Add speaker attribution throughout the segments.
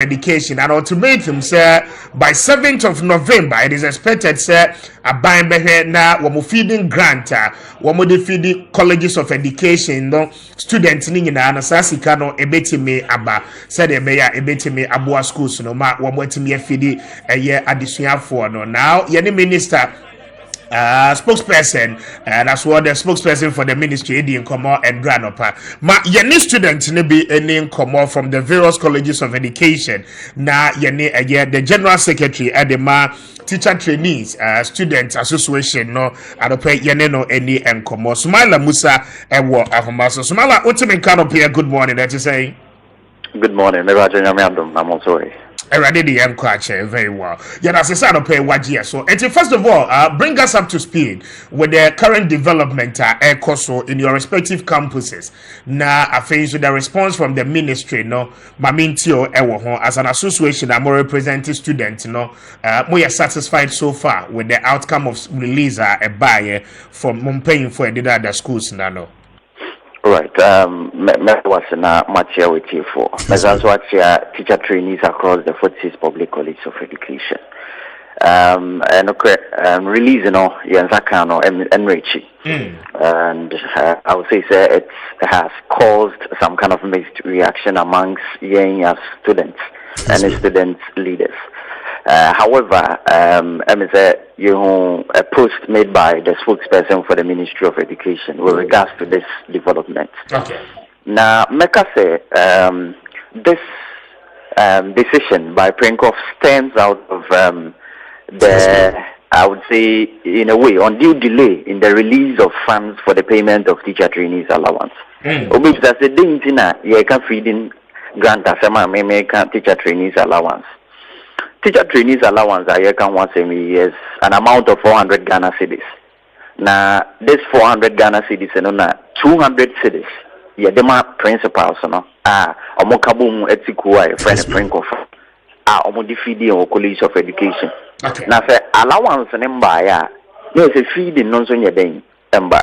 Speaker 1: Education and ultimatum say by 7th of November it is expected say aban behe na womo feeding grant womo de feeding colleges of education no students ni nyina na sasika no ebetime aba said e meya ebetime aboa schools no ma womo etime feeding eye adesuafo no now ye minister spokesperson, that's what the spokesperson for the ministry in Komo and Granopa. Ma yeni students ne be any Komo from the various colleges of education. Na yeni the general secretary at the teacher trainees student association no adope yene no any and Komo. Sumala Musa ewo ahomaso. Sumala ultimate canopy. Good morning. That is saying.
Speaker 2: Good morning. I'm also here.
Speaker 1: Already the MQuache very well. Yeah, that's a sign of pay wajia. So, and first of all, bring us up to speed with the current development in your respective campuses. Now, I face with the response from the ministry, no, Mamintio Ewo, as an association, I'm a representing student, no, we are satisfied so far with the outcome of release a buyer from paying for the schools now.
Speaker 2: Right. Was much here with you for. That's what teacher trainees across the 46 public colleges of education. And release, Yanzakano and Richie. And I would say it has caused some kind of mixed reaction amongst young students and student leaders. However, a post made by the spokesperson for the Ministry of Education with regards to this development.
Speaker 1: Okay.
Speaker 2: Now, Mecca say this decision by Prinkoff stems out of I would say, in a way, undue delay in the release of funds for the payment of teacher trainees allowance. Which that's the thing, you can feeding grant as teacher trainees allowance. Teacher trainees allowance I can once a year an amount of 400 Ghana cedis. Now this 400 Ghana cedis and 200 cedis. Yeah, the principals no. Omokabum etikuwa friend Prinkoff. Omodifidi or college of education.
Speaker 1: Okay.
Speaker 2: Now say allowance number no say feeding non so nyeden emba.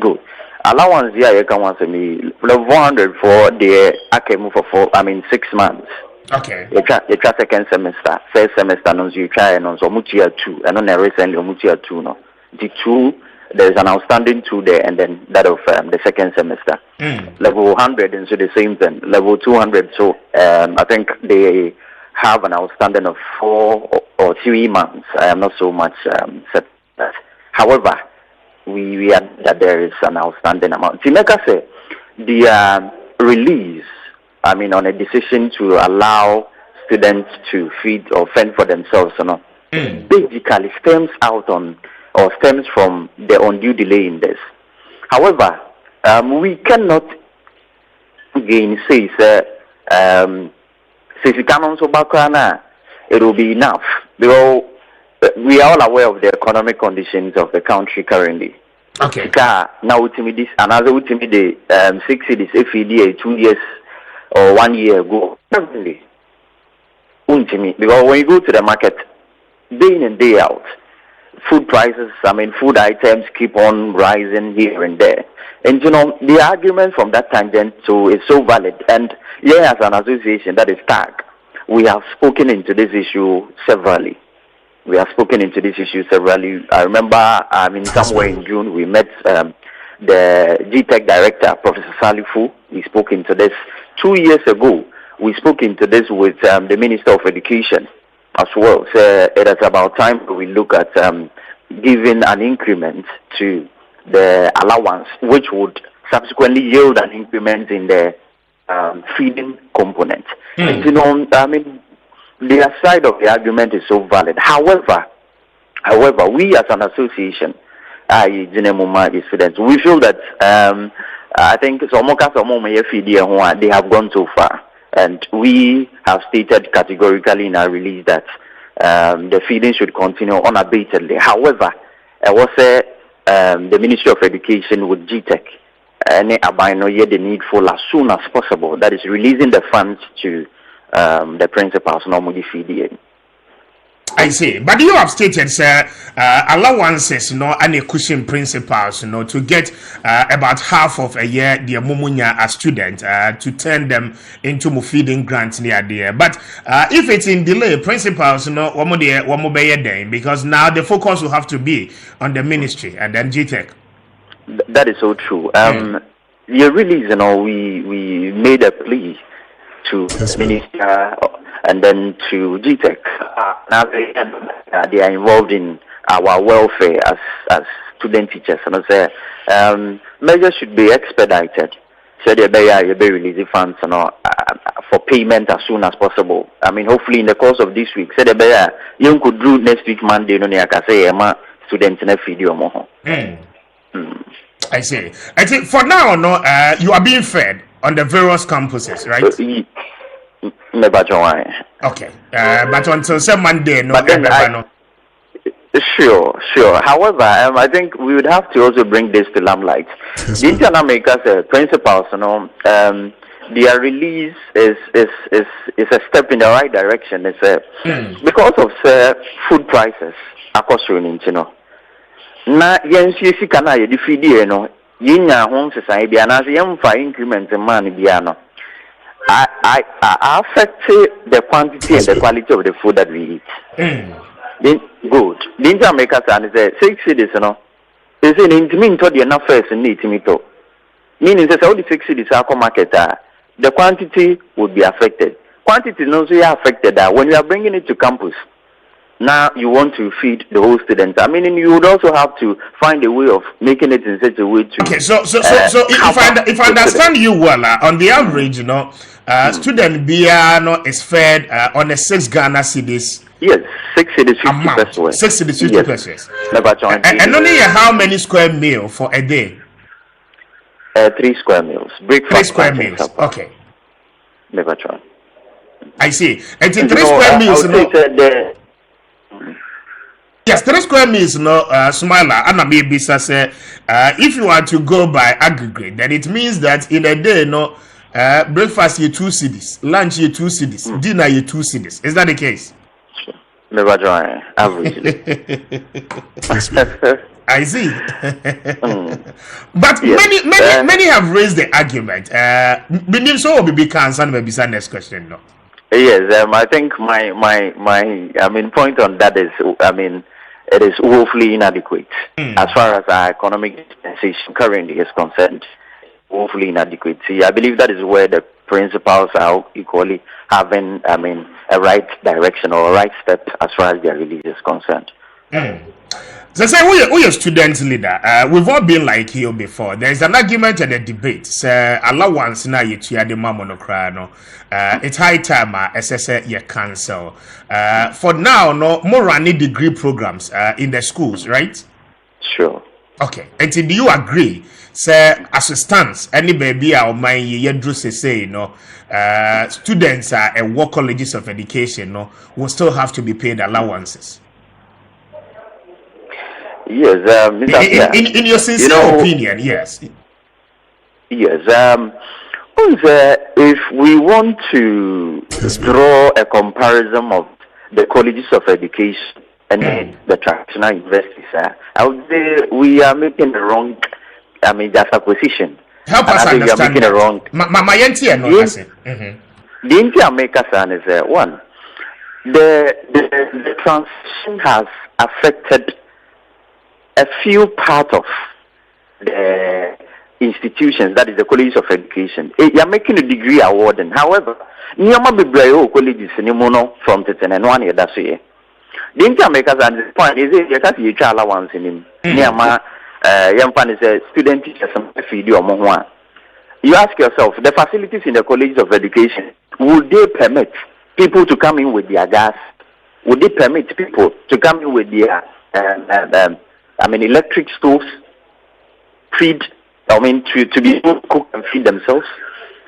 Speaker 2: Good. Allowance here you can once a me 400 for the academy for 6 months.
Speaker 1: Okay.
Speaker 2: You try second semester, first semester, no, you try and so much year 2, and on recently much year 2, no. The 2, there's an outstanding 2 there, and then that of the second semester. Level 100, and so the same thing. Level 200, so I think they have an outstanding of 4 or 3 months. I am not so much set that. However, we are that there is an outstanding amount. Timeka say the release. On a decision to allow students to feed or fend for themselves, basically stems from the undue delay in this. However, we cannot gainsay it will be enough because we are all aware of the economic conditions of the country currently.
Speaker 1: Okay.
Speaker 2: Now, this another ultimately 6 cities, FEDA 2 years. Or 1 year ago, definitely. Because when you go to the market, day in and day out, food prices, food items keep on rising here and there. And the argument from that tangent is so valid. And as an association that is TAG, we have spoken into this issue severally. I remember, somewhere in June, we met the GTech director, Professor Salifu. We spoke into this 2 years ago. We spoke into this with the Minister of Education as well. So it is about time we look at giving an increment to the allowance, which would subsequently yield an increment in the feeding component. And, the side of the argument is so valid. However, we as an association, students, we feel that I think they have gone too far, and we have stated categorically in our release that the feeding should continue unabatedly. However, the Ministry of Education with GTech the needful as soon as possible. That is releasing the funds to the principals normally feeding.
Speaker 1: I see, but you have stated, sir, allowances, and a cushion principles, to get about half of a year, the mumunya a student, to turn them into feeding grants near there. But if it's in delay, principles, because now the focus will have to be on the ministry and then GTech.
Speaker 2: That is so true. The release, we made a plea to the minister and then to GTech. Now they are involved in our welfare as student teachers, and I say measures should be expedited. So they be releasing funds, for payment as soon as possible. I mean, hopefully in the course of this week. So they you could do next week Monday. I can say students in a video more.
Speaker 1: I see. I think for now, you are being fed on the various campuses, right?
Speaker 2: Never join.
Speaker 1: Okay. But until some Monday,
Speaker 2: Sure. However, I think we would have to also bring this to limelight. The internal makers, principals, their release is a step in the right direction. It's because of food prices, na yensi kana ye difidi yinya hon sesan bia na se yemfa increment man bia no I affect the quantity and the quality of the food that we eat. Then good. The Jamaica san is 6 cities is an intimate to the enough first need to meet. Meaning that all the 6 cities are market the quantity would be affected. Quantity no so affected when you are bringing it to campus. Now you want to feed the whole students. I mean, you would also have to find a way of making it in such a way to.
Speaker 1: Okay, so if I understand you well, on the average, student beer is fed on a 6 Ghana cedis.
Speaker 2: Yes, 6 cedis 50 pesos.
Speaker 1: 6 cedis 50 pesos.
Speaker 2: And
Speaker 1: only how many square meal for a day?
Speaker 2: 3 square meals. Breakfast.
Speaker 1: 3 square meals. Okay.
Speaker 2: Never try.
Speaker 1: I see. And 3 square meals. Yes, 3 square meals, Smiler, and maybe say, if you are to go by aggregate, then it means that in a day, breakfast you 2 cedis, lunch you 2 cedis, dinner you 2 cedis. Is that the case?
Speaker 2: Never try. Average.
Speaker 1: I see. But many have raised the argument. Meaning so will be concerned maybe next question, no.
Speaker 2: Yes, I think my point on that is, it is woefully inadequate as far as our economic dispensation currently is concerned. Woefully inadequate. See, I believe that is where the principals are equally having, a right direction or a right step as far as their release is concerned.
Speaker 1: So say we are student leader. We've all been like here before. There is an argument and a debate. Say allowance na you the mamonokrano. It's high time SSA you cancel. For now, more running degree programs in the schools, right?
Speaker 2: Sure.
Speaker 1: Okay. And do you agree? Say as it stands, any baby or mind you say students at work colleges of education will still have to be paid allowances.
Speaker 2: Yes,
Speaker 1: in your sincere opinion, yes.
Speaker 2: Yes, if we want to draw a comparison of the colleges of education and the traditional universities, I would say we are making the wrong. That's a position.
Speaker 1: Help us understand.
Speaker 2: We are making the wrong. The India makers is one. The transition has affected a few part of the institutions, that is the colleges of education. You are making a degree awarding. However, Niyama Bibrayo colleges from Tetenenwani that's it. The intermakers and the point is you can't see allowance in him. Niyama Yampan is a student teacher video Mohwa. You ask yourself, the facilities in the colleges of education, would they permit people to come in with their gas? Would they permit people to come in with their electric stoves, to be able to cook and feed themselves?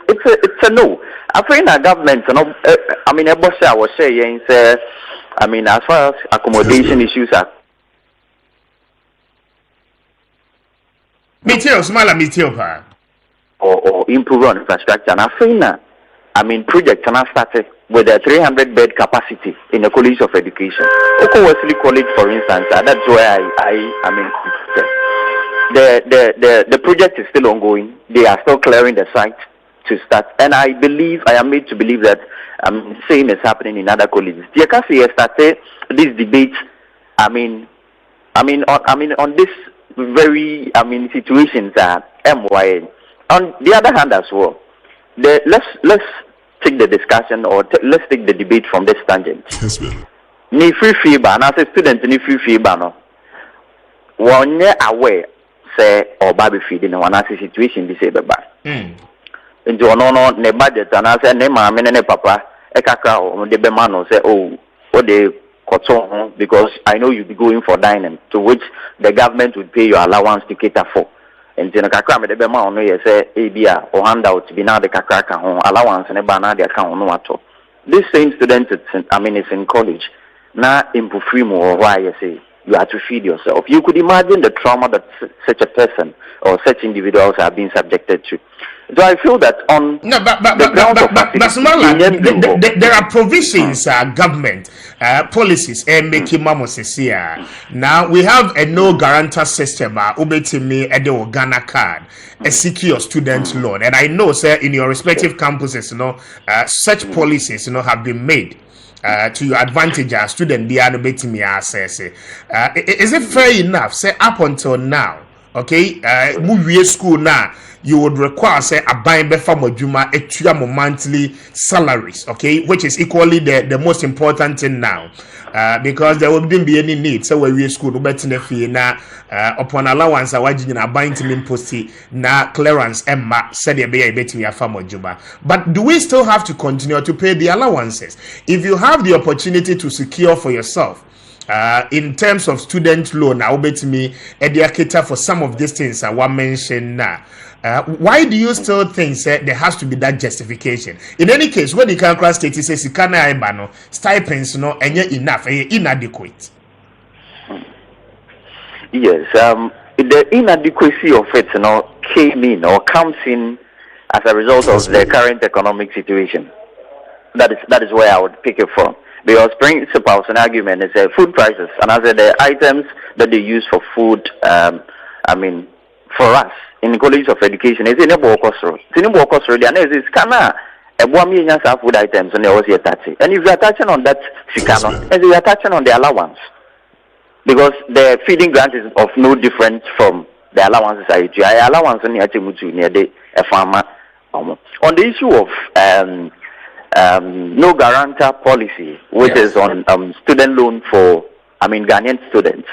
Speaker 2: It's a no. I think our government, I was saying, as far as accommodation issues are. Or improve on infrastructure. And I think projects are started with a 300-bed capacity in the College of Education. Oko Wesley College, for instance, that's where I mean, the project is still ongoing. They are still clearing the site to start, and I am made to believe that same is happening in other colleges. The Akasi started this debate. On this very situations that MYN. On the other hand as well, let's take the discussion or let's take the debate from this tangent.
Speaker 3: Kessben.
Speaker 2: Ni free feedback, and as a student, ni free feedback no. One year away, say or baby feeding, one as a situation be say bye. Into no ne budget, and I say ne mama ne papa, ekaka or the bemano say what they cotton because I know you'll be going for dining, to which the government would pay your allowance to cater for. And then kakra me de be ma ono ye say ebia or handout be na de kakra ka ho allowance ne ba na de account no ato. This same student is in college. Na impu free mo or why you say you have to feed yourself. You could imagine the trauma that such a person or such individuals are being subjected to. So I feel that on
Speaker 1: there are provisions, government policies, and making mamos here. Now we have a no guarantor system. Ubetimi ede Ghana card, a secure student loan, and I know, sir, in your respective campuses, such policies, have been made. To your advantage as student be able to me access. Is it fair enough? Say up until now, okay, movie school now, you would require say a buying before Mojuma a monthly salaries, okay, which is equally the most important thing now. Because there wouldn't be any need. So we school no better fee na upon allowance a buying to post na clearance Emma said a betting your farm Juba. But do we still have to continue to pay the allowances? If you have the opportunity to secure for yourself in terms of student loan, I'll bet me educator for some of these things I want mentioned now. Why do you still think there has to be that justification? In any case, when the Kankra state says stipends enough, inadequate.
Speaker 2: Yes, the inadequacy of it came in or comes in as a result of the current economic situation. That is where I would pick it from. Because principles and argument is food prices, and as the items that they use for food, for us in the College of Education, is in a bokosro. It's in a bokosro. The analysis kana a woman food items and there was your taxi. And if you are touching on that, and you are touching on the allowance, because the feeding grant is of no different from the allowances I use. Allowance on the farmer. On the issue of no guarantor policy, which is on student loan for Ghanaian students.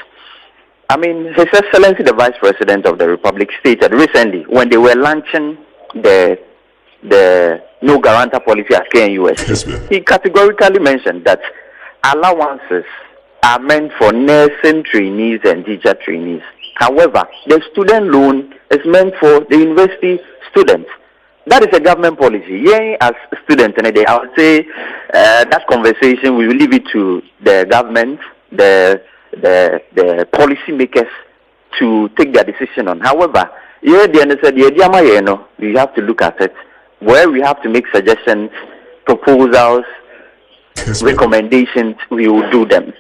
Speaker 2: His Excellency the Vice President of the Republic stated recently when they were launching the no guarantor policy at KNUS, he categorically mentioned that allowances are meant for nursing trainees and teacher trainees. However, the student loan is meant for the university students. That is a government policy. Yeah, as students, and I would say that conversation we will leave it to the government, the policy makers to take their decision on. However, we have to look at it where we have to make suggestions, proposals, recommendations. We will do them.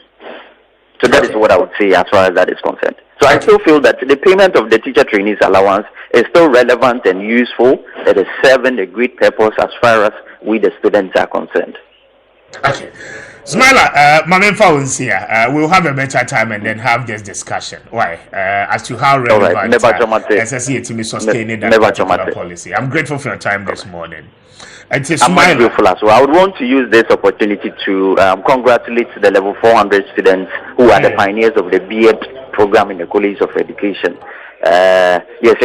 Speaker 2: So that is what I would say as far as that is concerned. So I still feel that the payment of the teacher trainees allowance is still relevant and useful. It is serving a great purpose as far as we the students are concerned.
Speaker 1: Okay. Smiler, Mamen Fowens here. We'll have a better time and then have this discussion. Why? As to how relevant SSE to me sustaining that particular policy. I'm grateful for your time this morning.
Speaker 2: I'm grateful as well. I would want to use this opportunity to congratulate the level 400 students who are the pioneers of the B.Ed program in the College of Education. Yes,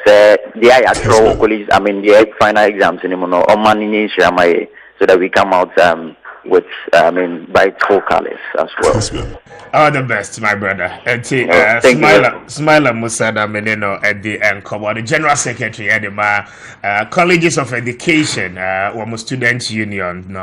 Speaker 2: the actual college, the final exams in so that we come out with bright full colors as well.
Speaker 1: All the best, my brother. And Smiler Musada Meneno at the NCOM, the General Secretary at the Colleges of Education, Student Union. No.